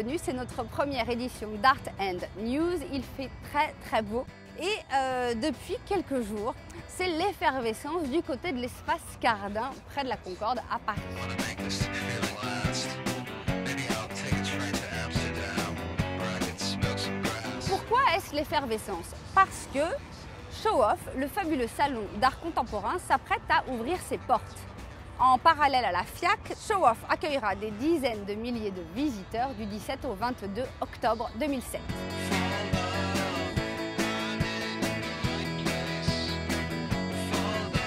bienvenue, c'est notre première édition d'Art & News. Il fait très beau et depuis quelques jours, c'est l'effervescence du côté de l'espace Cardin, près de la Concorde à Paris. Pourquoi est-ce l'effervescence? Parce que Show Off, le fabuleux salon d'art contemporain, s'apprête à ouvrir ses portes. En parallèle à la FIAC, Show Off accueillera des dizaines de milliers de visiteurs du 17 au 22 octobre 2007. «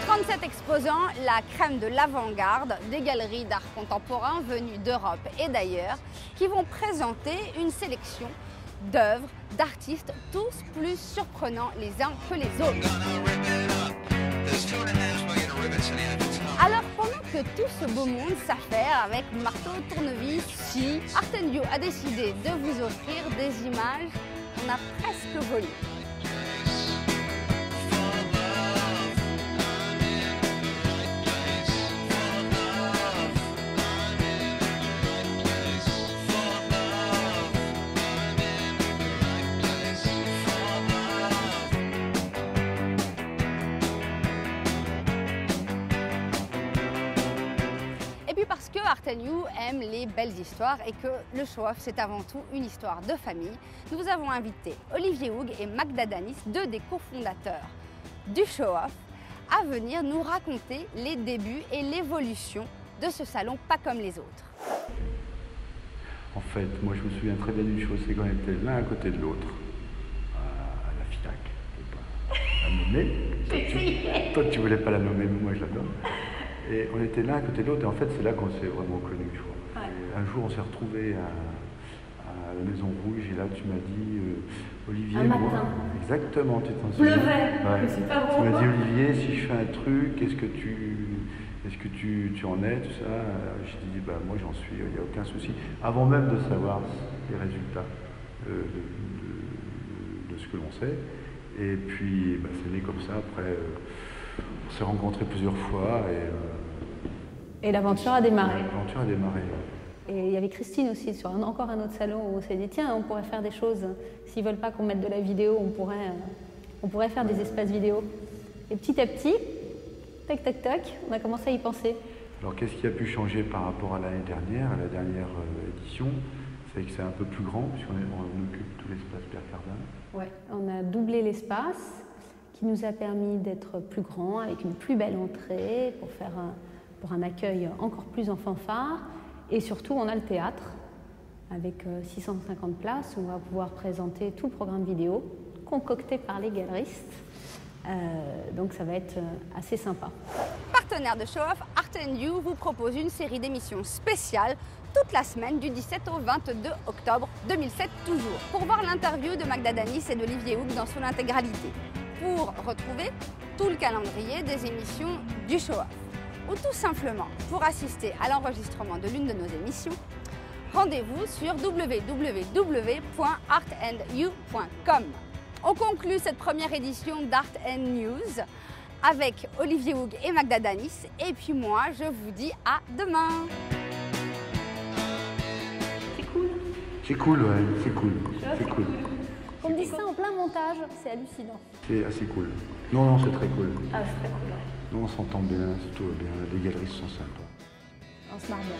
37 exposants, la crème de l'avant-garde, des galeries d'art contemporain venues d'Europe et d'ailleurs, qui vont présenter une sélection d'œuvres, d'artistes, tous plus surprenants les uns que les autres. Alors pendant que tout ce beau monde s'affaire avec marteau, tournevis, scie, Art & News a décidé de vous offrir des images qu'on a presque volées. Et puis parce que Art & News aime les belles histoires et que le Show Off c'est avant tout une histoire de famille, nous vous avons invité Olivier Houg et Magda Danis, deux des cofondateurs du Show Off, à venir nous raconter les débuts et l'évolution de ce salon pas comme les autres. En fait, moi je me souviens très bien d'une chose, c'est qu'on était l'un à côté de l'autre, à la FIAC, je ne vais pas la nommer. Toi tu voulais pas la nommer, mais moi je la nomme. Et on était l'un à côté de l'autre, et en fait c'est là qu'on s'est vraiment connus, je crois. Ouais. Un jour on s'est retrouvés à la Maison Rouge, et là tu m'as dit, Olivier, un moi, matin. Exactement, tu t'en souviens. Pleuvait, ouais. c'est pas bon. Tu m'as dit, Olivier, si je fais un truc, est-ce que tu en es, tout ça? J'ai dit, bah, moi j'en suis, il n'y a aucun souci. Avant même de savoir les résultats de ce que l'on sait. Et puis bah, c'est né comme ça, après on s'est rencontrés plusieurs fois. Et l'aventure a démarré. L'aventure a démarré, ouais. Et il y avait Christine aussi, sur encore un autre salon où on s'est dit, tiens, on pourrait faire des choses, s'ils ne veulent pas qu'on mette de la vidéo, on pourrait faire des espaces vidéo. Et petit à petit, tac, tac, tac, on a commencé à y penser. Alors qu'est-ce qui a pu changer par rapport à l'année dernière, à la dernière édition? C'est que c'est un peu plus grand, puisqu'on occupe tout l'espace Pierre Cardin. Ouais, on a doublé l'espace, qui nous a permis d'être plus grand, avec une plus belle entrée, pour un accueil encore plus en fanfare. Et surtout, on a le théâtre, avec 650 places, où on va pouvoir présenter tout le programme vidéo, concocté par les galeristes. Donc ça va être assez sympa. Partenaire de Show Off, Art & News vous propose une série d'émissions spéciales toute la semaine du 17 au 22 octobre 2007 toujours. Pour voir l'interview de Magda Danis et d'Olivier Houg dans son intégralité. Pour retrouver tout le calendrier des émissions du Show Off. Ou tout simplement pour assister à l'enregistrement de l'une de nos émissions, rendez-vous sur www.artandnews.com. On conclut cette première édition d'Art & News avec Olivier Houg et Magda Danis. Et puis moi, je vous dis à demain. C'est cool. C'est cool, ouais, c'est cool. C'est cool. On me dit ça en plein montage, c'est hallucinant. C'est assez cool. Non, c'est très cool. Ah, c'est très cool, ouais. Non, on s'entend bien, c'est tout bien. Les galeries sont sympas. On se marre bien.